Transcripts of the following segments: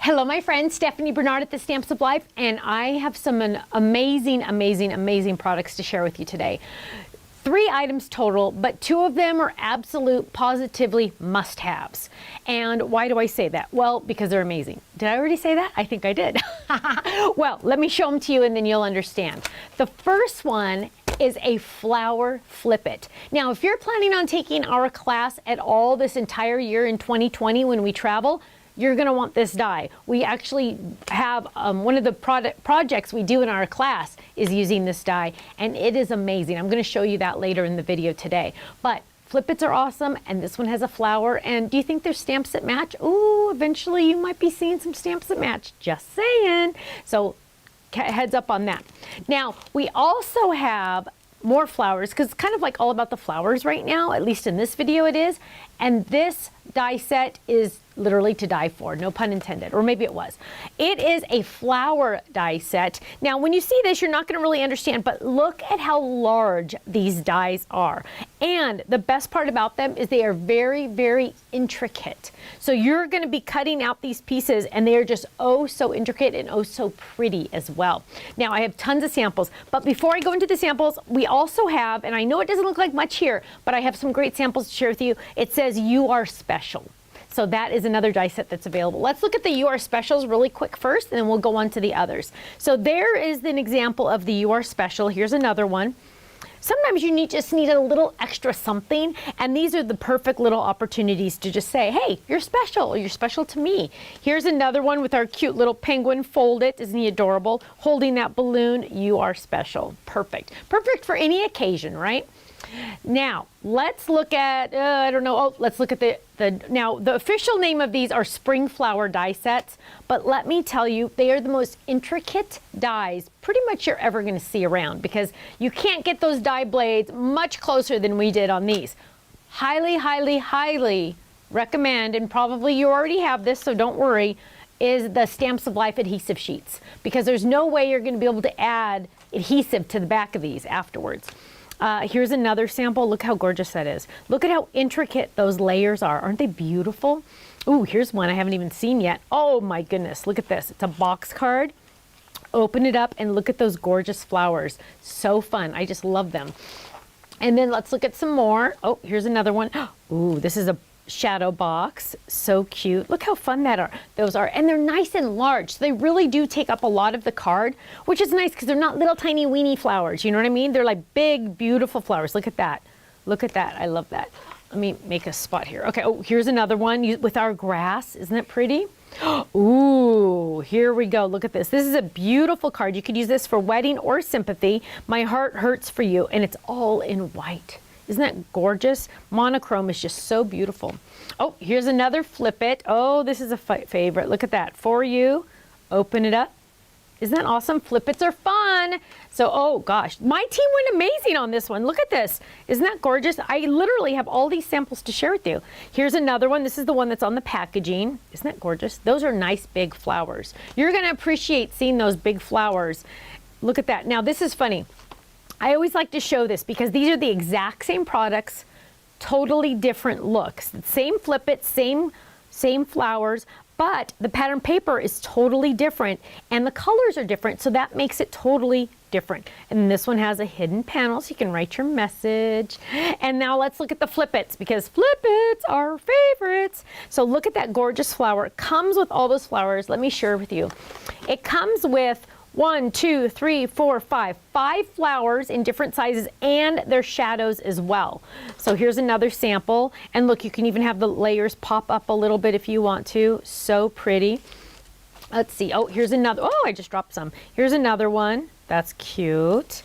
Hello, my friend, Stephanie Bernard at the Stamps of Life, and I have some amazing products to share with you today. 3 items total, but 2 of them are absolute, positively must-haves. And why do I say that? Well, because they're amazing. Did I already say that? I think I did. Well, let me show them to you and then you'll understand. The first one is a flower flip it. Now, if you're planning on taking our class at all this entire year in 2020 when we travel, you're going to want this die. We actually have one of the projects we do in our class is using this die, and it is amazing. I'm going to show you that later in the video today. But flip-its are awesome, and this one has a flower. And do you think there's stamps that match? Ooh, eventually you might be seeing some stamps that match. Just saying. So heads up on that. Now, we also have more flowers, because it's kind of like all about the flowers right now, at least in this video it is. And this die set is literally to die for, no pun intended, or maybe it was. It is a flower die set. Now, when you see this, you're not going to really understand, but look at how large these dies are. And the best part about them is they are very intricate. So you're going to be cutting out these pieces, and they are just oh so intricate and oh so pretty as well. Now, I have tons of samples, but before I go into the samples, we also have, and I know it doesn't look like much here, but I have some great samples to share with you. It says you are special. So that is another die set that's available. Let's look at the You Are Specials really quick first, and then we'll go on to the others. So there is an example of the You Are Special. Here's another one. Sometimes you just need a little extra something, and these are the perfect little opportunities to just say, hey, you're special, or you're special to me. Here's another one with our cute little penguin, fold it, isn't he adorable? Holding that balloon, you are special. Perfect. Perfect for any occasion, right? Now, let's look at, let's look at now the official name of these are spring flower die sets, but let me tell you, they are the most intricate dies pretty much you're ever going to see around, because you can't get those die blades much closer than we did on these. Highly recommend, and probably you already have this, so don't worry, is the Stamps of Life adhesive sheets, because there's no way you're going to be able to add adhesive to the back of these afterwards. Here's another sample. Look how gorgeous that is. Look at how intricate those layers are. Aren't they beautiful? Ooh, here's one I haven't even seen yet. Oh my goodness, look at this. It's a box card. Open it up and look at those gorgeous flowers. So fun. I just love them. And then let's look at some more. Oh, here's another one. Ooh, this is a shadow box. So cute. Look how fun those are. And they're nice and large. So they really do take up a lot of the card, which is nice because they're not little tiny weeny flowers. You know what I mean? They're like big, beautiful flowers. Look at that. Look at that. I love that. Let me make a spot here. Okay. Oh, here's another one with our grass. Isn't it pretty? Ooh, here we go. Look at this. This is a beautiful card. You could use this for wedding or sympathy. My heart hurts for you. And it's all in white. Isn't that gorgeous? Monochrome is just so beautiful. Oh, here's another flip it. Oh, this is a favorite. Look at that. For you. Open it up. Isn't that awesome? Flip-its are fun. So, oh gosh, my team went amazing on this one. Look at this. Isn't that gorgeous? I literally have all these samples to share with you. Here's another one. This is the one that's on the packaging. Isn't that gorgeous? Those are nice big flowers. You're going to appreciate seeing those big flowers. Look at that. Now, this is funny. I always like to show this because these are the exact same products, totally different looks. Same flip-it, same flowers, but the pattern paper is totally different and the colors are different, so that makes it totally different. And this one has a hidden panel so you can write your message. And now let's look at the flip-its, because flip-its are favorites. So look at that gorgeous flower. It comes with all those flowers. Let me share with you. It comes with 1, 2, 3, 4, 5. 5 flowers in different sizes and their shadows as well. So here's another sample. And look, you can even have the layers pop up a little bit if you want to. So pretty. Let's see. Oh, here's another. Oh, I just dropped some. Here's another one. That's cute.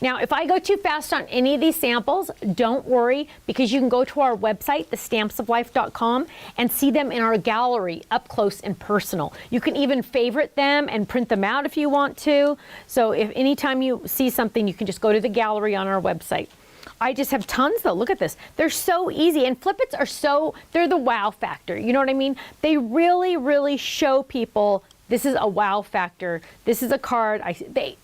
Now, if I go too fast on any of these samples, don't worry, because you can go to our website, thestampsoflife.com, and see them in our gallery up close and personal. You can even favorite them and print them out if you want to. So if anytime you see something, you can just go to the gallery on our website. I just have tons though. Look at this. They're so easy, and flip-its are they're the wow factor. You know what I mean? They really, really show people this is a wow factor. This is a card.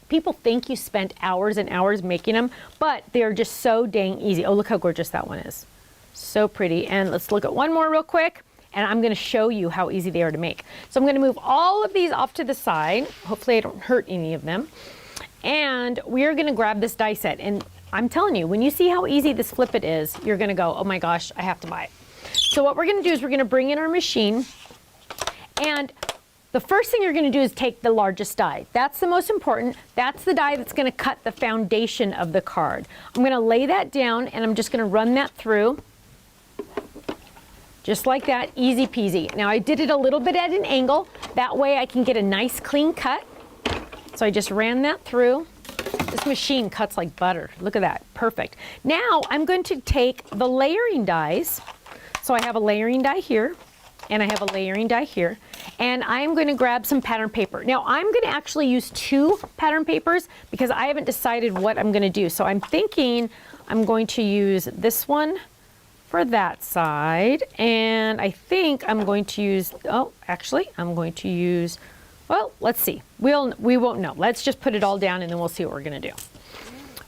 People think you spent hours and hours making them, but they're just so dang easy. Oh, look how gorgeous that one is. So pretty. And let's look at one more real quick, and I'm going to show you how easy they are to make. So I'm going to move all of these off to the side. Hopefully I don't hurt any of them. And we're going to grab this die set. And I'm telling you, when you see how easy this flip-it is, you're going to go, oh my gosh, I have to buy it. So what we're going to do is we're going to bring in our machine, and the first thing you're going to do is take the largest die. That's the most important. That's the die that's going to cut the foundation of the card. I'm going to lay that down, and I'm just going to run that through. Just like that, easy peasy. Now I did it a little bit at an angle. That way I can get a nice clean cut. So I just ran that through. This machine cuts like butter. Look at that, perfect. Now I'm going to take the layering dies. So I have a layering die here, and I have a layering die here, and I'm going to grab some pattern paper. Now I'm going to actually use 2 pattern papers because I haven't decided what I'm going to do. So I'm thinking I'm going to use this one for that side, and I think I'm going to use, I'm going to use, well, let's see. We won't know. Let's just put it all down, and then we'll see what we're going to do.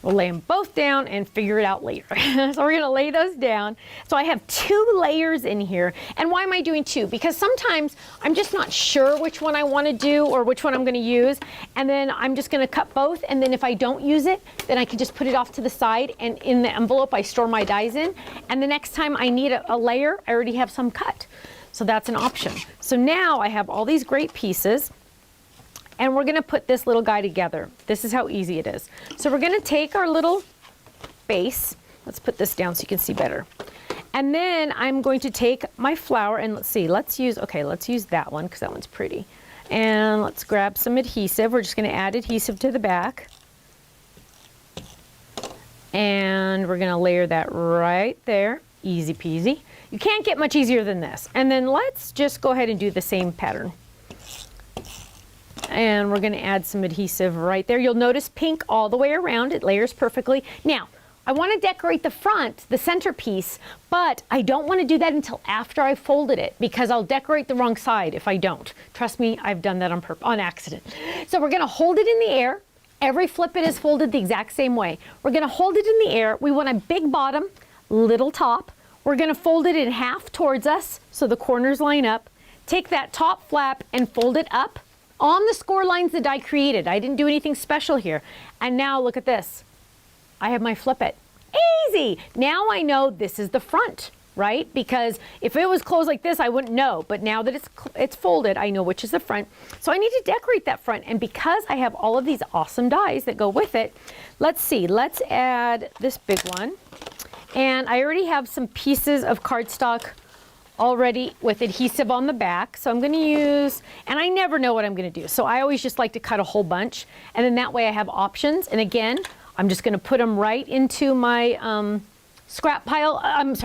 We'll lay them both down and figure it out later. So we're going to lay those down. So I have 2 layers in here. And why am I doing 2? Because sometimes I'm just not sure which one I want to do or which one I'm going to use. And then I'm just going to cut both. And then if I don't use it, then I can just put it off to the side. And in the envelope, I store my dies in. And the next time I need a layer, I already have some cut. So that's an option. So now I have all these great pieces. And we're going to put this little guy together. This is how easy it is. So we're going to take our little base. Let's put this down so you can see better. And then I'm going to take my flower, and let's see, let's use that one because that one's pretty. And let's grab some adhesive. We're just going to add adhesive to the back. And we're going to layer that right there. Easy peasy. You can't get much easier than this. And then let's just go ahead and do the same pattern. And we're going to add some adhesive right there. You'll notice pink all the way around. It layers perfectly. Now, I want to decorate the front, the centerpiece, but I don't want to do that until after I folded it because I'll decorate the wrong side if I don't. Trust me, I've done that on accident. So we're going to hold it in the air. Every flip-it is folded the exact same way. We're going to hold it in the air. We want a big bottom, little top. We're going to fold it in half towards us so the corners line up. Take that top flap and fold it up on the score lines that I created. I didn't do anything special here. And now look at this. I have my flip-it. Easy! Now I know this is the front, right? Because if it was closed like this, I wouldn't know. But now that it's folded, I know which is the front. So I need to decorate that front. And because I have all of these awesome dies that go with it, let's see. Let's add this big one. And I already have some pieces of cardstock already with adhesive on the back. So I'm going to use, and I never know what I'm going to do. So I always just like to cut a whole bunch. And then that way I have options. And again, I'm just going to put them right into my scrap pile,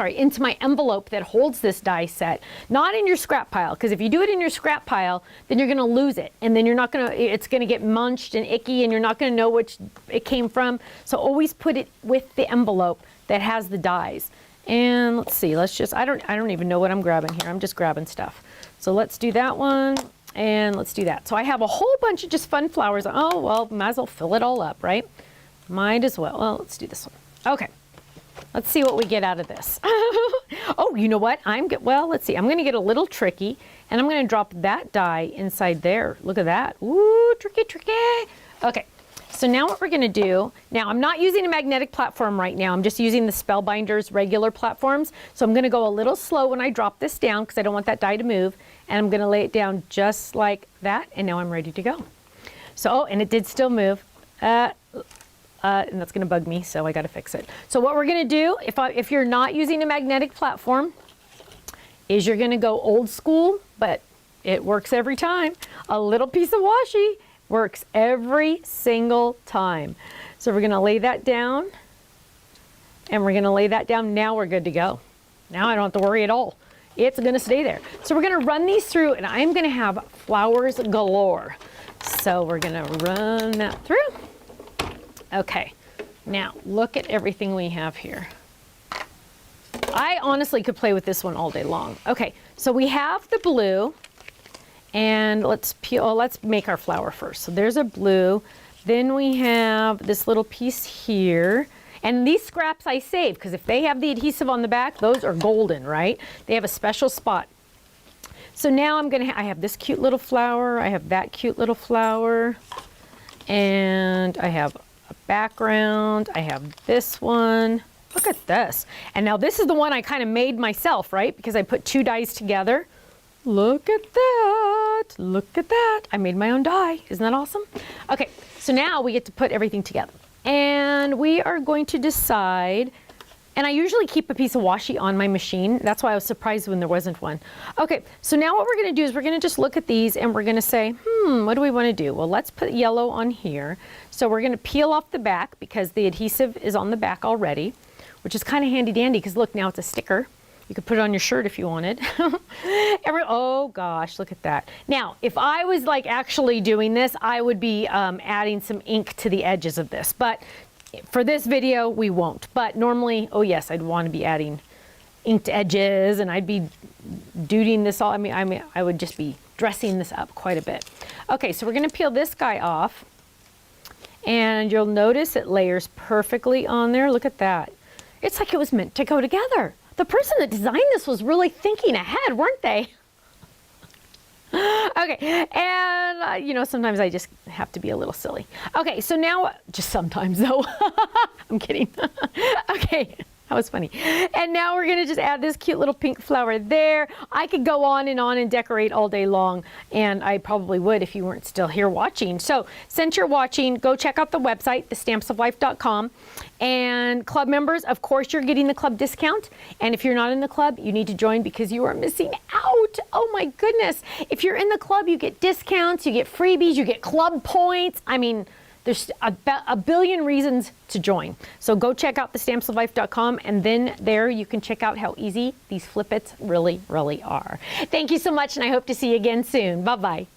into my envelope that holds this die set. Not in your scrap pile, because if you do it in your scrap pile, then you're going to lose it. And then you're not going to, it's going to get munched and icky, and you're not going to know which it came from. So always put it with the envelope that has the dies. And let's see, I don't even know what I'm grabbing here. I'm just grabbing stuff. So let's do that one, and let's do that. So I have a whole bunch of just fun flowers. Oh, well, might as well fill it all up, right? Might as well. Well, let's do this one. Okay. Let's see what we get out of this. Oh, you know what? Let's see. I'm going to get a little tricky, and I'm going to drop that die inside there. Look at that. Ooh, tricky, tricky. Okay. So now what we're going to do, now I'm not using a magnetic platform right now. I'm just using the Spellbinder's regular platforms. So I'm going to go a little slow when I drop this down because I don't want that die to move. And I'm going to lay it down just like that. And now I'm ready to go. So, and it did still move. And that's going to bug me, so I got to fix it. So what we're going to do, if you're not using a magnetic platform, is you're going to go old school, but it works every time. A little piece of washi works every single time. So we're going to lay that down, and we're going to lay that down. Now we're good to go. Now I don't have to worry at all. It's going to stay there. So we're going to run these through, and I'm going to have flowers galore. So we're going to run that through. Okay, Now, look at everything we have here. I honestly could play with this one all day long. Okay, so we have the blue, and let's make our flower first. So there's a blue. Then we have this little piece here. And these scraps I save, because if they have the adhesive on the back, those are golden, right? They have a special spot. So now I have this cute little flower, I have that cute little flower, and I have a background, I have this one. Look at this. And now this is the one I kind of made myself, right? Because I put 2 dies together. Look at that, look at that. I made my own die, isn't that awesome? Okay, so now we get to put everything together. And we are going to decide, and I usually keep a piece of washi on my machine. That's why I was surprised when there wasn't one. Okay, so now what we're gonna do is we're gonna just look at these and we're gonna say, what do we wanna do? Well, let's put yellow on here. So we're gonna peel off the back because the adhesive is on the back already, which is kind of handy dandy because look, now it's a sticker. You could put it on your shirt if you wanted. Oh gosh, look at that. Now, if I was like actually doing this, I would be adding some ink to the edges of this. But for this video, we won't. But normally, oh yes, I'd want to be adding inked edges and I'd be doing this all. I mean, I would just be dressing this up quite a bit. Okay, so we're gonna peel this guy off. And you'll notice it layers perfectly on there. Look at that. It's like it was meant to go together. The person that designed this was really thinking ahead, weren't they? Okay, and you know, sometimes I just have to be a little silly. Okay, so now, just sometimes though, I'm kidding. Okay, that was funny. And now we're gonna just add this cute little pink flower there. I could go on and decorate all day long, and I probably would if you weren't still here watching. So since you're watching, go check out the website, thestampsoflife.com. And club members, of course, you're getting the club discount. And if you're not in the club, you need to join because you are missing out. Oh my goodness. If you're in the club, you get discounts, you get freebies, you get club points. I mean, there's a billion reasons to join. So go check out thestampsoflife.com, and then there you can check out how easy these flip-its really, really are. Thank you so much, and I hope to see you again soon. Bye-bye.